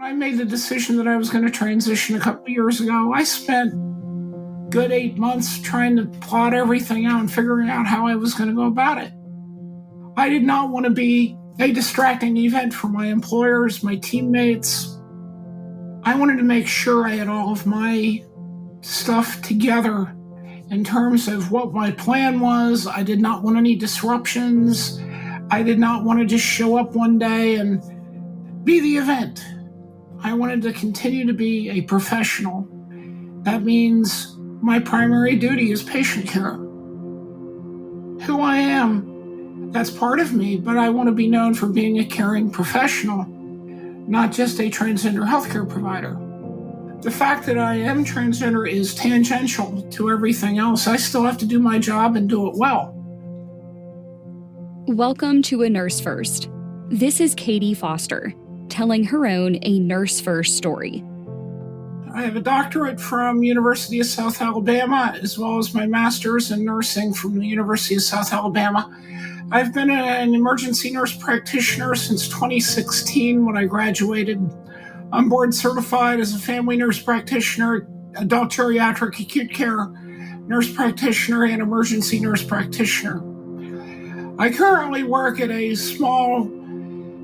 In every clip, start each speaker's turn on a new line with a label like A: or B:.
A: I made the decision that I was going to transition a couple of years ago. I spent good 8 months trying to plot everything out and figuring out how I was going to go about it. I did not want to be a distracting event for my employers, my teammates. I wanted to make sure I had all of my stuff together in terms of what my plan was. I did not want any disruptions. I did not want to just show up one day and be the event. I wanted to continue to be a professional. That means my primary duty is patient care. Who I am, that's part of me, but I want to be known for being a caring professional, not just a transgender healthcare provider. The fact that I am transgender is tangential to everything else. I still have to do my job and do it well.
B: Welcome to A Nurse First. This is Katie Foster, telling her own A Nurse First story.
A: I have a doctorate from University of South Alabama, as well as my master's in nursing from the University of South Alabama. I've been an emergency nurse practitioner since 2016 when I graduated. I'm board certified as a family nurse practitioner, adult geriatric acute care nurse practitioner, and emergency nurse practitioner. I currently work at a small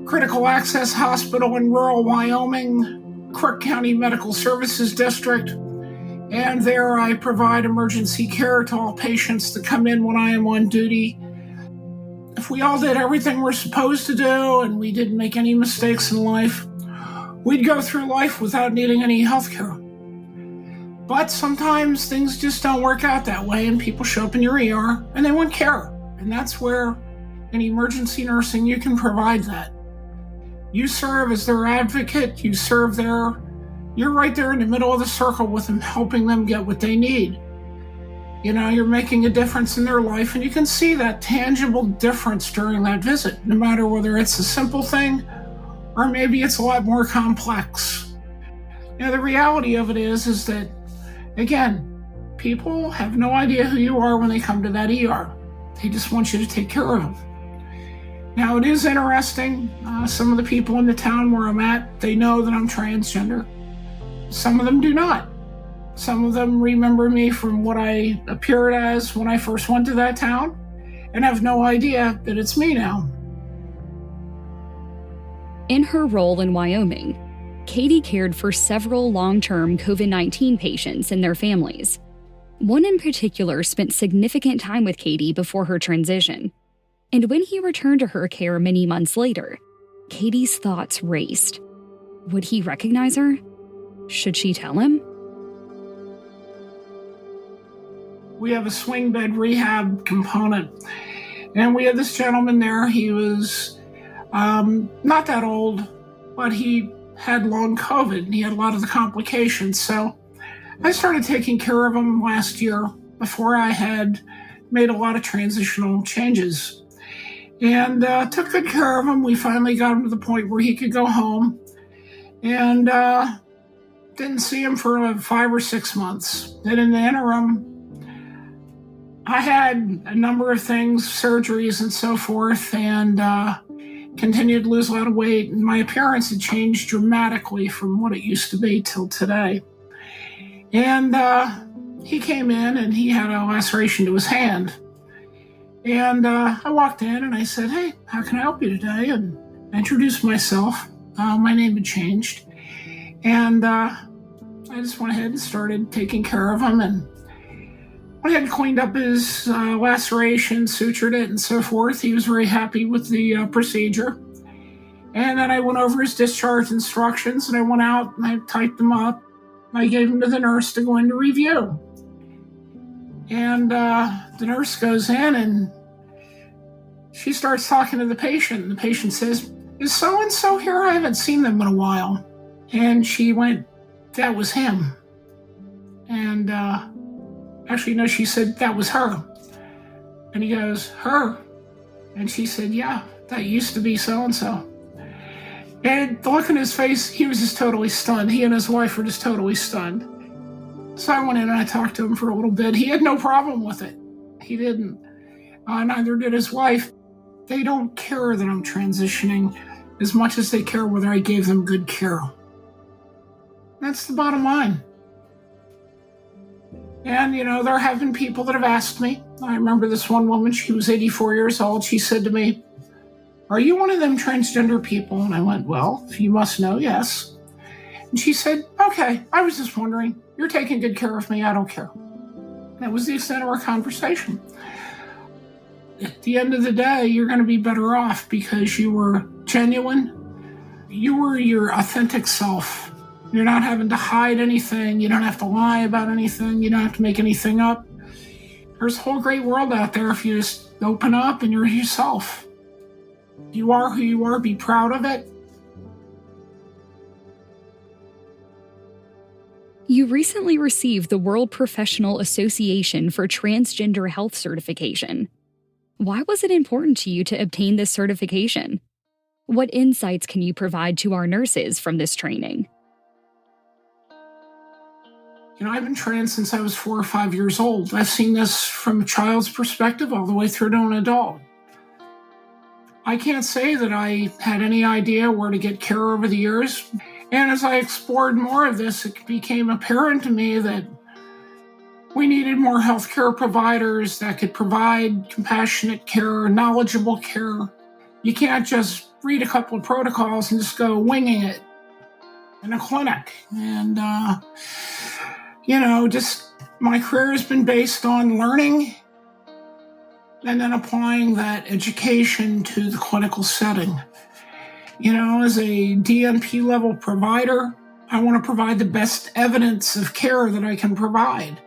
A: critical access hospital in rural Wyoming, Crook County Medical Services District, and there I provide emergency care to all patients that come in when I am on duty. If we all did everything we're supposed to do and we didn't make any mistakes in life, we'd go through life without needing any health care. But sometimes things just don't work out that way and people show up in your ER and they want care. And that's where in emergency nursing you can provide that. You serve as their advocate, you're right there in the middle of the circle with them, helping them get what they need. You're making a difference in their life and you can see that tangible difference during that visit, no matter whether it's a simple thing or maybe it's a lot more complex. The reality of it is that, again, people have no idea who you are when they come to that ER. They just want you to take care of them. Now, it is interesting. Some of the people in the town where I'm at, they know that I'm transgender. Some of them do not. Some of them remember me from what I appeared as when I first went to that town and have no idea that it's me now.
B: In her role in Wyoming, Katie cared for several long-term COVID-19 patients and their families. One in particular spent significant time with Katie before her transition. And when he returned to her care many months later, Katie's thoughts raced. Would he recognize her? Should she tell him?
A: We have a swing bed rehab component. And we had this gentleman there. He was not that old, but he had long COVID and he had a lot of the complications. So I started taking care of him last year before I had made a lot of transitional changes. And took good care of him. We finally got him to the point where he could go home. And didn't see him for 5 or 6 months. Then in the interim, I had a number of things, surgeries and so forth, and continued to lose a lot of weight. And my appearance had changed dramatically from what it used to be till today. And he came in and he had a laceration to his hand. And I walked in and I said, "Hey, how can I help you today?" And I introduced myself. My name had changed. And I just went ahead and started taking care of him. And I had cleaned up his laceration, sutured it, and so forth. He was very happy with the procedure. And then I went over his discharge instructions, and I went out and I typed them up. I gave them to the nurse to go into review. And the nurse goes in and she starts talking to the patient. And the patient says, "Is so-and-so here? I haven't seen them in a while." And she went, "That was him." And actually, no, she said, "That was her." And he goes, "Her?" And she said, "Yeah, that used to be so-and-so." And the look in his face, he was just totally stunned. He and his wife were just totally stunned. So I went in and I talked to him for a little bit. He had no problem with it. He didn't. Neither did his wife. They don't care that I'm transitioning as much as they care whether I gave them good care. That's the bottom line. And, there have been people that have asked me. I remember this one woman, she was 84 years old. She said to me, "Are you one of them transgender people?" And I went, "Well, you must know, yes." And she said, "Okay, I was just wondering. You're taking good care of me. I don't care." That was the extent of our conversation. At the end of the day, you're going to be better off because you were genuine. You were your authentic self. You're not having to hide anything. You don't have to lie about anything. You don't have to make anything up. There's a whole great world out there if you just open up and you're yourself. You are who you are. Be proud of it.
B: You recently received the World Professional Association for Transgender Health certification. Why was it important to you to obtain this certification? What insights can you provide to our nurses from this training?
A: I've been trans since I was 4 or 5 years old. I've seen this from a child's perspective all the way through to an adult. I can't say that I had any idea where to get care over the years. And as I explored more of this, it became apparent to me that we needed more healthcare providers that could provide compassionate care, knowledgeable care. You can't just read a couple of protocols and just go winging it in a clinic. And, just my career has been based on learning and then applying that education to the clinical setting. As a DNP level provider, I want to provide the best evidence of care that I can provide.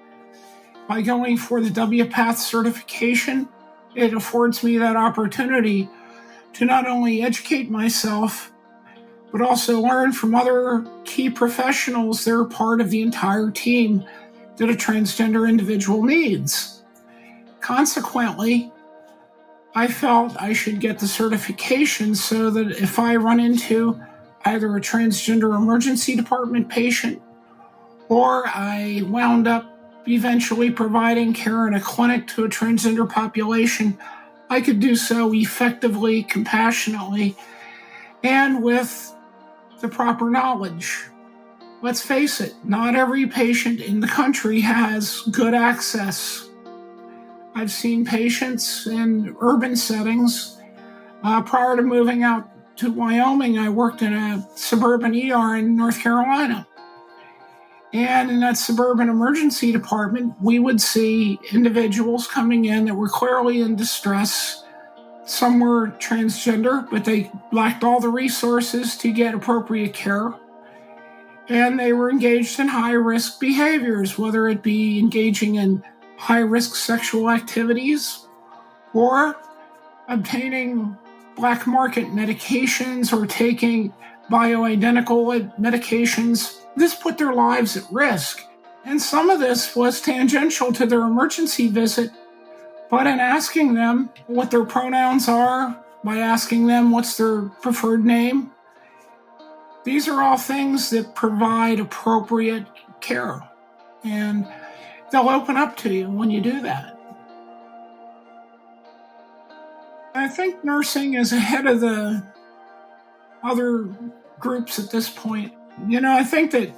A: By going for the WPATH certification, it affords me that opportunity to not only educate myself, but also learn from other key professionals that are part of the entire team that a transgender individual needs. Consequently, I felt I should get the certification so that if I run into either a transgender emergency department patient or I wound up eventually providing care in a clinic to a transgender population, I could do so effectively, compassionately, and with the proper knowledge. Let's face it, not every patient in the country has good access. I've seen patients in urban settings. Prior to moving out to Wyoming, I worked in a suburban ER in North Carolina. And in that suburban emergency department, we would see individuals coming in that were clearly in distress. Some were transgender, but they lacked all the resources to get appropriate care. And they were engaged in high-risk behaviors, whether it be engaging in high-risk sexual activities or obtaining black market medications or taking bioidentical medications. This put their lives at risk. And some of this was tangential to their emergency visit, but in asking them what their pronouns are, by asking them what's their preferred name, these are all things that provide appropriate care. And they'll open up to you when you do that. I think nursing is ahead of the other groups at this point. I think that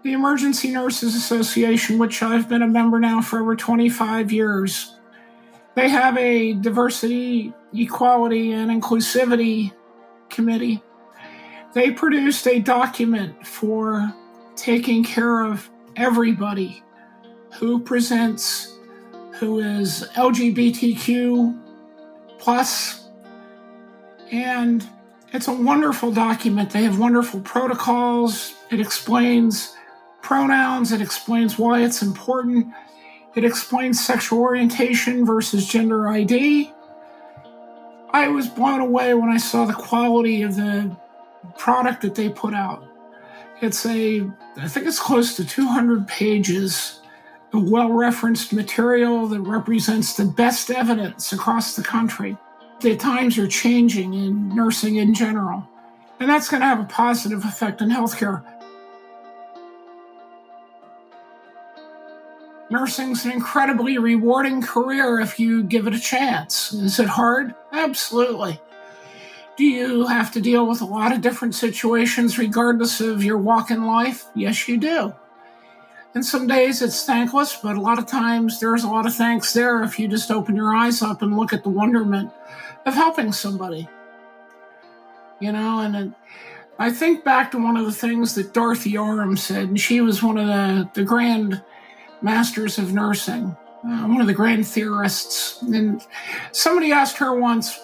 A: the Emergency Nurses Association, which I've been a member now for over 25 years, they have a diversity, equality, and inclusivity committee. They produced a document for taking care of everybody who presents, who is LGBTQ plus, and it's a wonderful document. They have wonderful protocols. It explains pronouns. It explains why it's important. It explains sexual orientation versus gender ID. I was blown away when I saw the quality of the product that they put out. I think it's close to 200 pages of well-referenced material that represents the best evidence across the country. The times are changing in nursing in general, and that's going to have a positive effect on healthcare. Nursing's an incredibly rewarding career if you give it a chance. Is it hard? Absolutely. Do you have to deal with a lot of different situations regardless of your walk in life? Yes, you do. And some days it's thankless, but a lot of times there's a lot of thanks there if you just open your eyes up and look at the wonderment of helping somebody. I think back to one of the things that Dorothy Orem said, and she was one of the grand masters of nursing, one of the grand theorists. And somebody asked her once,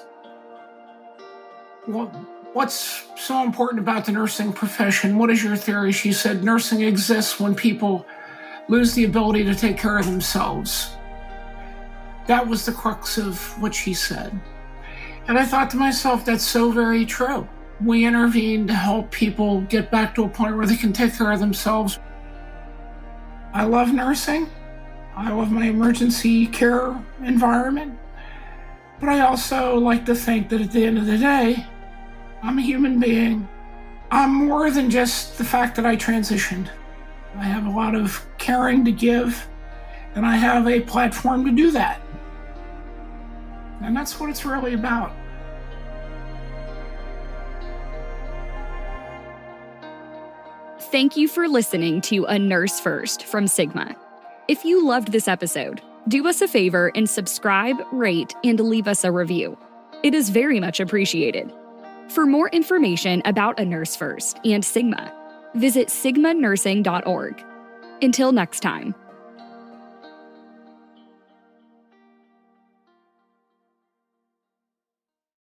A: what's so important about the nursing profession? What is your theory? She said, nursing exists when people lose the ability to take care of themselves. That was the crux of what she said. And I thought to myself, that's so very true. We intervene to help people get back to a point where they can take care of themselves. I love nursing. I love my emergency care environment. But I also like to think that at the end of the day, I'm a human being. I'm more than just the fact that I transitioned. I have a lot of caring to give, and I have a platform to do that. And that's what it's really about.
B: Thank you for listening to A Nurse First from Sigma. If you loved this episode, do us a favor and subscribe, rate, and leave us a review. It is very much appreciated. For more information about A Nurse First and Sigma, visit sigmanursing.org. Until next time.